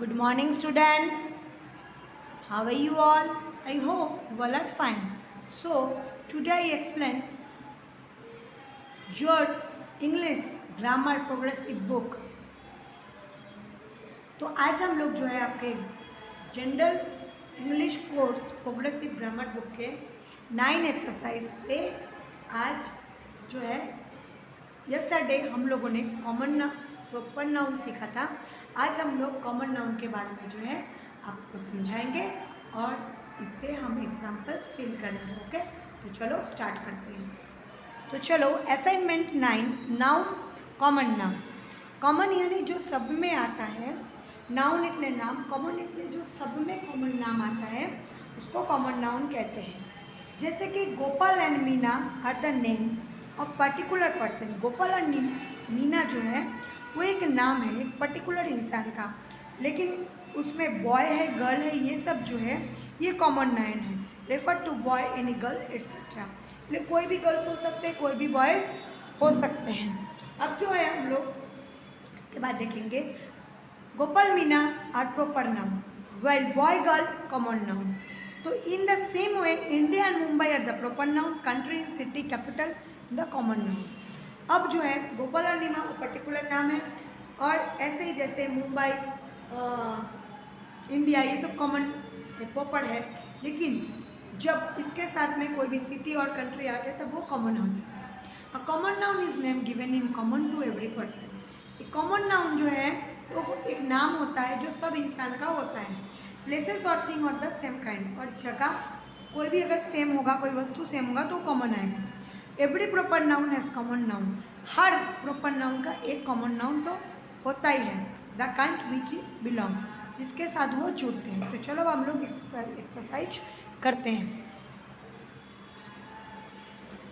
Good morning, students. How are you all? I hope you all are fine. So, today I explain your English grammar progressive book. तो आज हम लोग जो है आपके general English course progressive grammar book के 9 exercise से आज जो है यस्टरडे हम लोगों ने कॉमन प्रॉपर नाउन सीखा था। आज हम लोग कॉमन नाउन के बारे में जो है आपको समझाएंगे और इससे हम एग्जाम्पल्स फिल करेंगे। ओके, तो चलो स्टार्ट करते हैं। तो चलो assignment 9 noun common noun. Common यानी जो सब में आता है, नाउन इतने नाम, कॉमन इतने जो सब में कॉमन नाम आता है उसको कॉमन नाउन कहते हैं। जैसे कि Gopal and Meena are the names of particular person. Gopal और मीना जो है वो एक नाम है एक पर्टिकुलर इंसान का, लेकिन उसमें बॉय है, गर्ल है, ये सब जो है ये कॉमन नाउन है। Refer to boy any girl etcetera. कोई भी गर्ल्स हो सकते हैं, कोई भी बॉयज़ हो सकते हैं। अब जो है हम लोग इसके बाद देखेंगे Gopal Meena are proper noun well boy girl common noun. तो in the same way India and Mumbai are the proper noun, country city capital the common noun. अब जो है गोपाल और नीमा वो पर्टिकुलर नाम है और ऐसे ही जैसे मुंबई इंडिया ये सब कॉमन प्रॉपर है, लेकिन जब इसके साथ में कोई भी सिटी और कंट्री आते हैं तब वो कॉमन हो जाता है। A common noun is name given in common to every person. एक कॉमन नाउन जो है तो एक नाम होता है जो सब इंसान का होता है। प्लेसेस और थिंग और द सेम काइंड, और जगह कोई भी अगर सेम होगा, कोई वस्तु सेम होगा तो कॉमन आएगा। Every proper noun has common noun. Her proper noun का एक कॉमन नाउन तो होता ही है। द काइंड विच बिलोंग्स, जिसके साथ वो जुड़ते हैं। तो चलो हम लोग एक्सरसाइज करते हैं।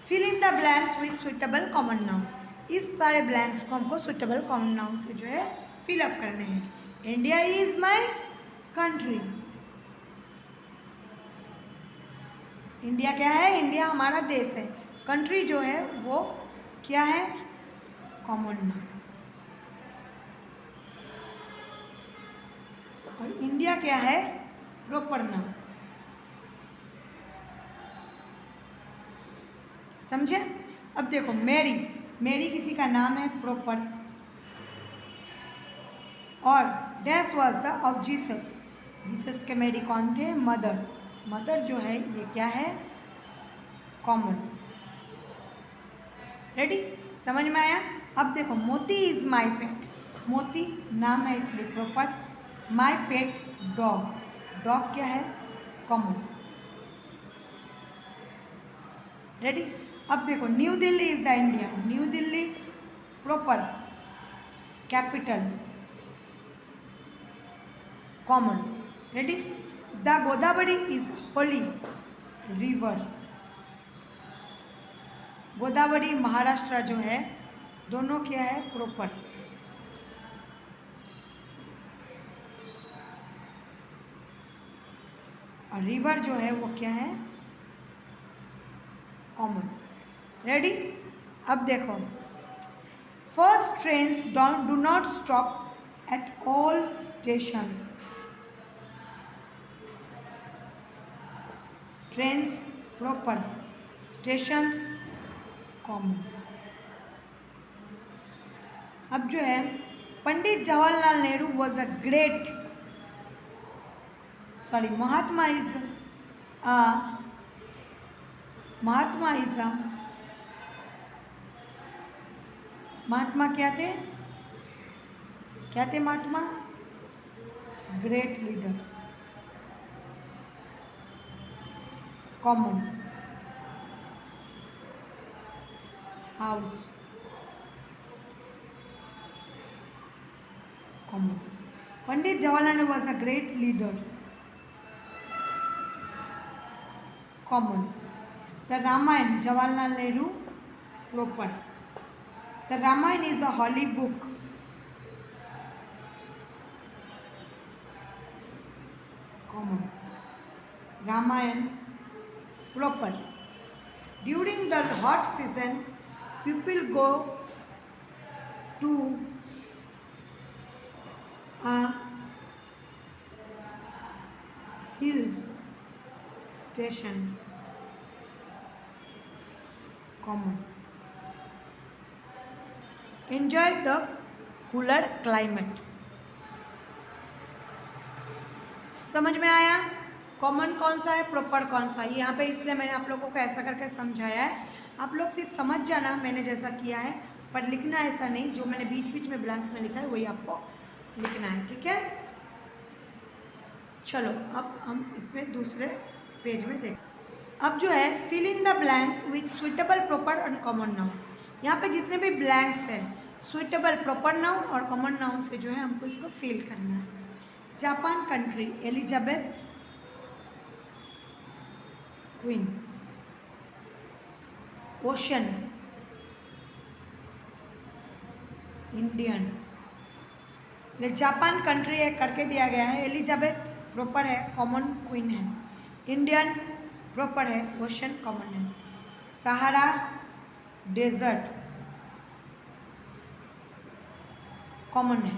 Fill in the blanks with suitable common noun. इस सारे ब्लैंक्स को हमको सुइटेबल कॉमन नाउन से जो है फिल अप करने हैं। India is my country. India क्या है? इंडिया हमारा देश है। कंट्री जो है वो क्या है? Common noun. और इंडिया क्या है? Proper noun. समझे? अब देखो मैरी, मैरी किसी का नाम है प्रॉपर, और dash was the of Jesus. Jesus के मैरी कौन थे? मदर। मदर जो है ये क्या है? कॉमन। रेडी? समझ में आया? अब देखो मोती इज माई पेट। मोती नाम है इसलिए प्रॉपर। माई पेट डॉग। डॉग क्या है? कॉमन। रेडी? अब देखो new Delhi is the India. New Delhi proper, capital, common. Ready? The Godavari is Holi river. Godavari Maharashtra जो है दोनों क्या है? प्रॉपर। और रिवर जो है वो क्या है? कॉमन। रेडी? अब देखो first trains do not stop at all stations. Trains proper, stations common. अब जो है Pandit Jawaharlal Nehru was a great, sorry Mahatma is Mahatma क्या थे? क्या थे Mahatma? Great leader, common. House common. Pandit Jawaharlal Nehru was a great leader, common. The Ramayan Jawaharlal Nehru proper. The Ramayan is a holy book, common. Ramayan proper. During the hot season people go to a hill station common, enjoy the cooler climate. समझ में आया? Common कौन सा है, proper कौन सा है? यहाँ पे इसलिए मैंने आप लोगों को ऐसा करके समझाया है। आप लोग सिर्फ समझ जाना मैंने जैसा किया है, पर लिखना ऐसा नहीं। जो मैंने बीच बीच में ब्लैंक्स में लिखा है वही आपको लिखना है, ठीक है? चलो अब हम इसमें दूसरे पेज में देखें। अब जो है fill in the blanks with suitable proper and common noun. यहाँ पे जितने भी ब्लैंक्स हैं सुइटेबल प्रॉपर नाउन और कॉमन नाउन से जो है हमको इसको फिल करना है। Japan country, Elizabeth queen. Ocean, Indian. Japan country है करके दिया गया है, एलिजाबेथ प्रॉपर है, कॉमन क्वीन है। इंडियन प्रॉपर है, ओशन कॉमन है। सहारा डेजर्ट कॉमन है।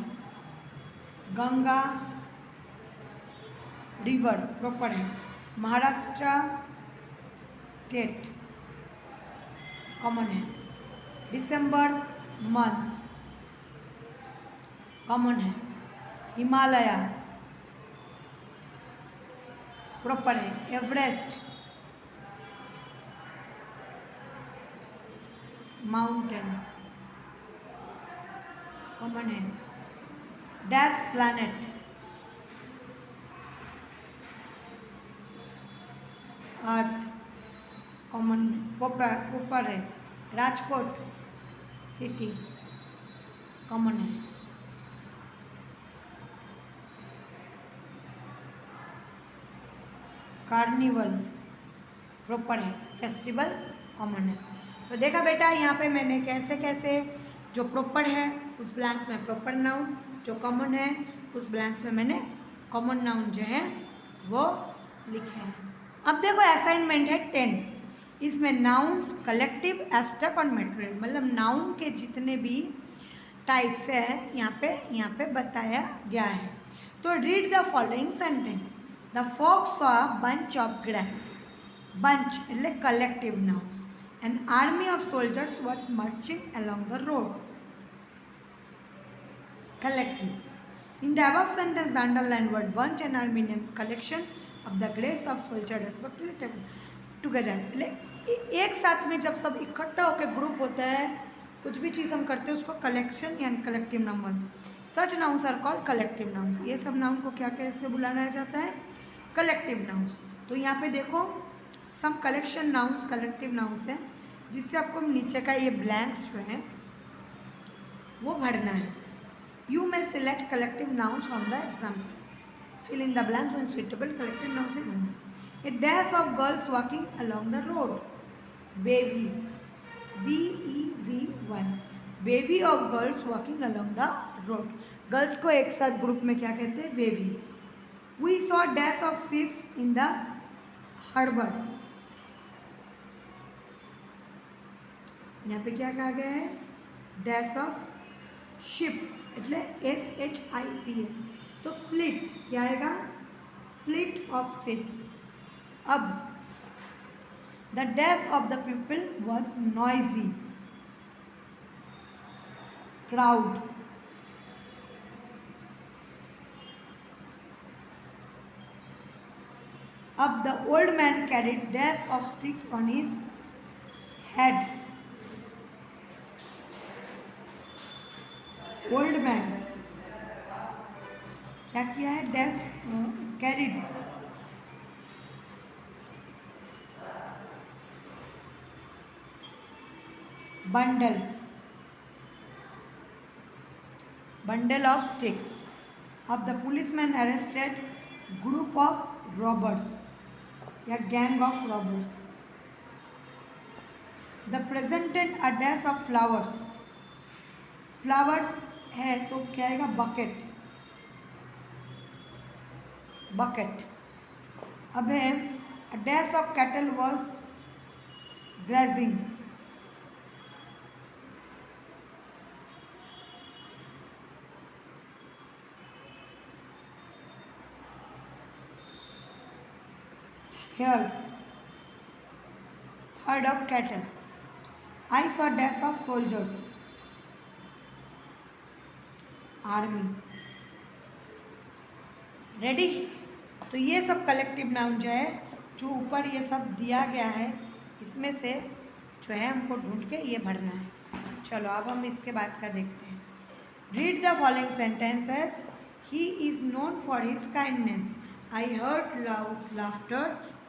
गंगा रिवर प्रॉपर है। महाराष्ट्र स्टेट कॉमन है। दिसंबर मंथ कॉमन है। हिमालय प्रॉपर है। एवरेस्ट माउंटेन कॉमन है। Dash planet earth common proper है। राजकोट सिटी कॉमन है। कार्निवल प्रॉपर है। फेस्टिवल कॉमन है। तो देखा बेटा यहाँ पे मैंने कैसे कैसे जो प्रॉपर है उस ब्लैंक्स में प्रॉपर नाउन, जो कॉमन है उस ब्लैंक्स में मैंने कॉमन नाउन जो है वो लिखे हैं। अब देखो असाइनमेंट है 10। इसमें नाउन्स कलेक्टिव एब्स्ट्रैक्ट और मटेरियल, मतलब नाउन के जितने भी टाइप्स है यहाँ पे बताया गया है। तो read the following sentence. The fox saw a bunch of grapes. Bunch એટલે collective nouns. An army of soldiers was marching along the road. Collective. In the above sentence, the underlined word bunch and army names collection of the graves of soldiers respectively together. એટલે एक साथ में जब सब इकट्ठा होकर group होता है, कुछ भी चीज़ हम करते हैं उसको कलेक्शन या कलेक्टिव नाउन बोलते हैं। Such nouns are called collective nouns. ये सब नाउन को क्या कैसे बुलाया जाता है? Collective nouns. तो यहाँ पे देखो some collection nouns collective nouns हैं, जिससे आपको नीचे का ये ब्लैंक्स जो है वो भरना है। You may select collective nouns from the examples. Fill in the blanks when suitable. Collective noun से भरना। A dash of girls walking along the road. Bevy BEVY। Bevy of girls walking along the road. Girls को एक साथ group में क्या कहते हैं? Bevy. We saw dash of ships in the harbour. यहाँ पे क्या कहा गया है? डैश ऑफ शिप्स એટલે SHIPS। तो फ्लीट क्या आएगा? Fleet of ships. अब the dash of the people was noisy. Crowd. अब the old man carried dash of sticks on his head. Old man क्या किया है? Dash carried bundle, bundle of sticks. Of the policeman arrested group of robbers या gang of robbers. The presented a dash of flowers. Flowers है तो क्या आएगा? bucket. bucket. अब है a dash of cattle was grazing. herd of cattle. I saw dash of soldiers, army. Ready? तो ये सब कलेक्टिव नाउन जो है, जो ऊपर ये सब दिया गया है, इसमें से जो है हमको ढूंढ के ये भरना है। चलो अब हम इसके बाद का देखते हैं। Read the following sentences. He is known for his kindness. I heard loud laughter.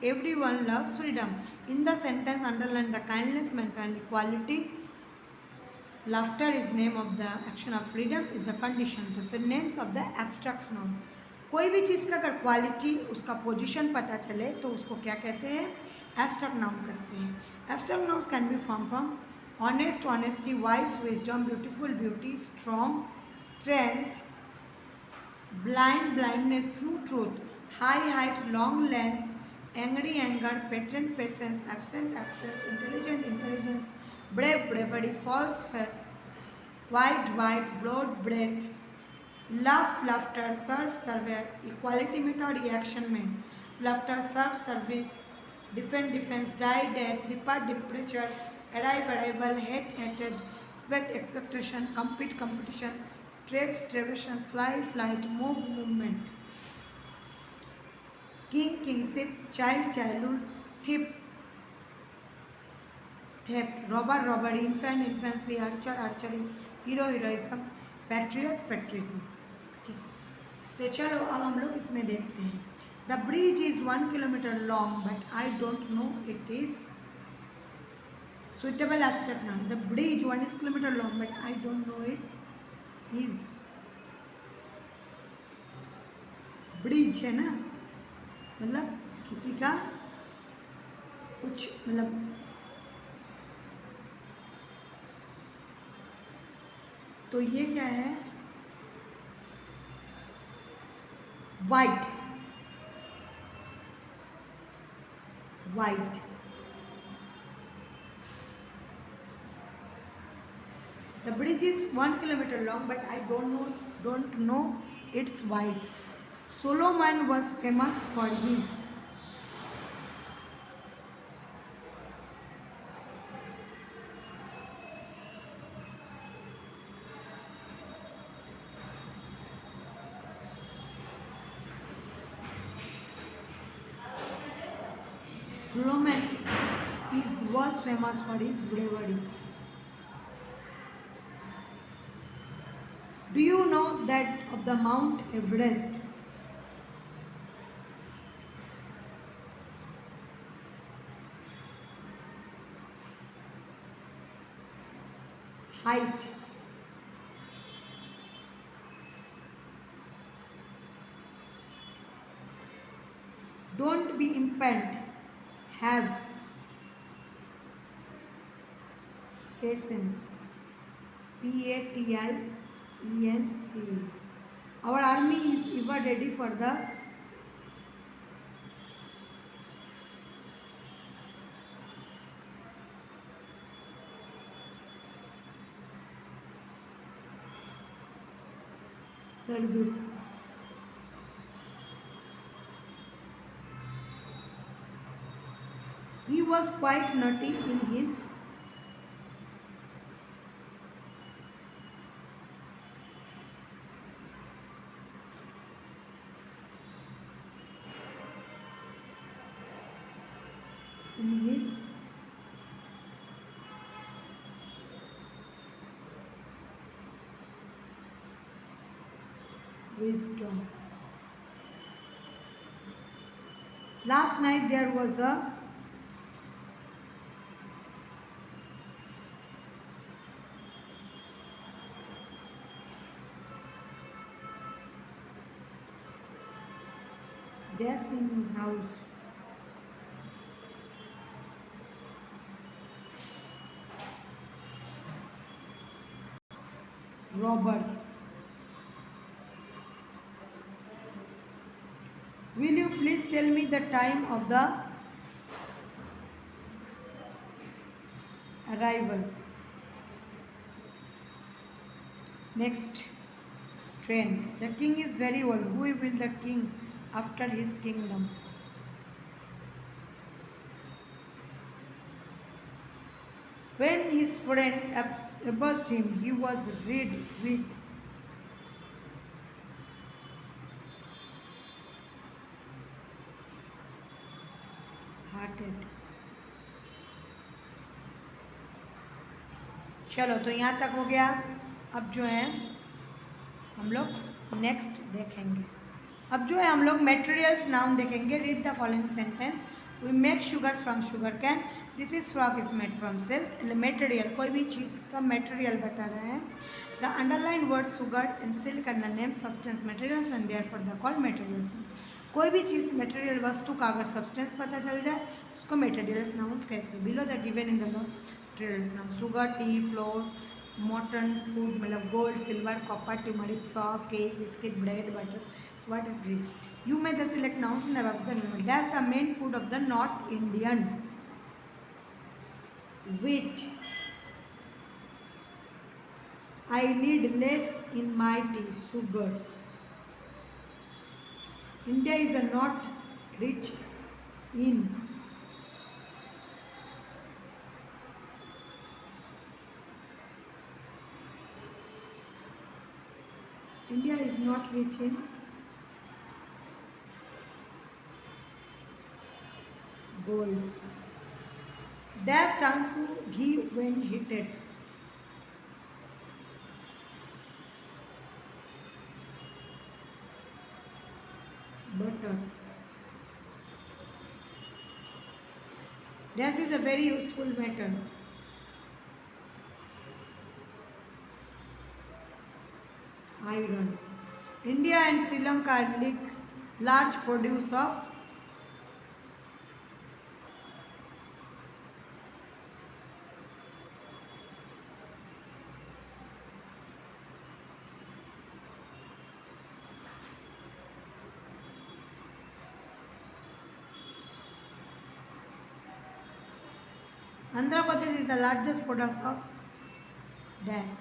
Everyone loves freedom. In the sentence underline the kindness meant and equality. Laughter is name of the action of freedom is the condition. तो synonyms of the abstract noun. कोई भी चीज़ का अगर quality, उसका position पता चले तो उसको क्या कहते हैं? एब्स्ट्रैक्ट नाउन कहते हैं। Abstract nouns can be form from honest, honesty, wise, wisdom, beautiful, beauty, strong, strength, blind, blindness, true, truth, high, height, long, length, angry, anger, patent, patience, absent, absence, intelligent, intelligence, brave, bravery, false, false, white, white, broad, breath, laugh, laughter, serve, server, equality में था, reaction में laughter, serve, service, defend, defense, die, death, depart, departure, arrive, arrival, hate, hated, expect, expectation, compete, competition, straight, strabation, fly, flight, move, movement, king, kingship, child, childhood, thief, theft, robber, robbery, infant, infancy, archer, archery, hero, heroism, patriot, patriotism. ठीक, तो चलो अब हम लोग इसमें देखते हैं। The bridge is 1 kilometer long, but I don't know it is suitable abstract noun. The bridge 1 kilometer long, but I don't know it is bridge है ना, मतलब किसी का कुछ मतलब तो ये क्या है? White, white. The bridge is 1 kilometer long, but I don't know it's wide. Solomon was famous for his was famous for his bravery. Do you know that of the Mount Everest? Height. Don't be impatient. Have patience. Patience. Our army is ever ready for the service. He was quite naughty in his wisdom. Last night there was a death in his house. Robber. Will you please tell me the time of the arrival? Next train. The king is very old. Who will the king after his kingdom? When his friend abused him, he was read with hearted. चलो तो यहाँ तक हो गया। अब जो है हम लोग नेक्स्ट देखेंगे। अब जो है हम लोग मटेरियल्स नाउन देखेंगे। Read the following sentence. We make sugar from sugar cane, this is frock is made from silk. Material, कोई भी चीज़ का मटेरियल बता रहे हैं। The underline word sugar and silk and the name substance materials and therefore the called materials. कोई भी चीज़ material वस्तु का अगर सब्सटेंस पता चल जाए उसको मटेरियल्स नाउन्स कहते हैं। Below the given in the materials noun sugar, tea, flour, mutton, food मतलब gold, silver, copper, turmeric, soft, cake, biscuit, bread, butter, what a breed. You may the select nouns in the above the animal. That's the main food of the North Indian. Wheat. I need less in my tea. Sugar. India is not rich in. India is not rich in gold. Dash turns to ghee when heated. Butter. Dash is a very useful metal. Iron. India and Sri Lanka are large produce of Andhra Pradesh is the largest producer of dash.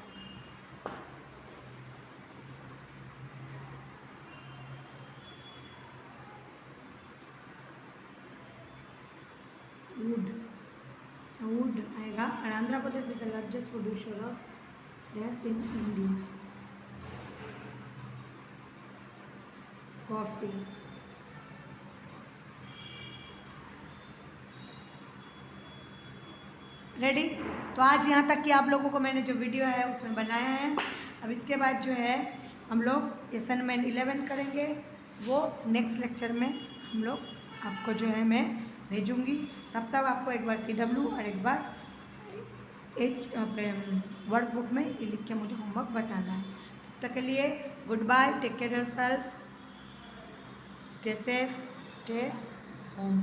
Wood आएगा and Andhra Pradesh is the largest producer of dash in India. Coffee. Ready. तो आज यहाँ तक कि आप लोगों को मैंने जो वीडियो है उसमें बनाया है। अब इसके बाद जो है हम लोग असाइनमेंट 11 करेंगे, वो नेक्स्ट लेक्चर में हम लोग आपको जो है मैं भेजूँगी। तब तक आपको एक बार CW और एक बार अपने वर्क बुक में ये लिख के मुझे होमवर्क बताना है। तब तक के लिए goodbye, take care yourself, stay safe, stay home.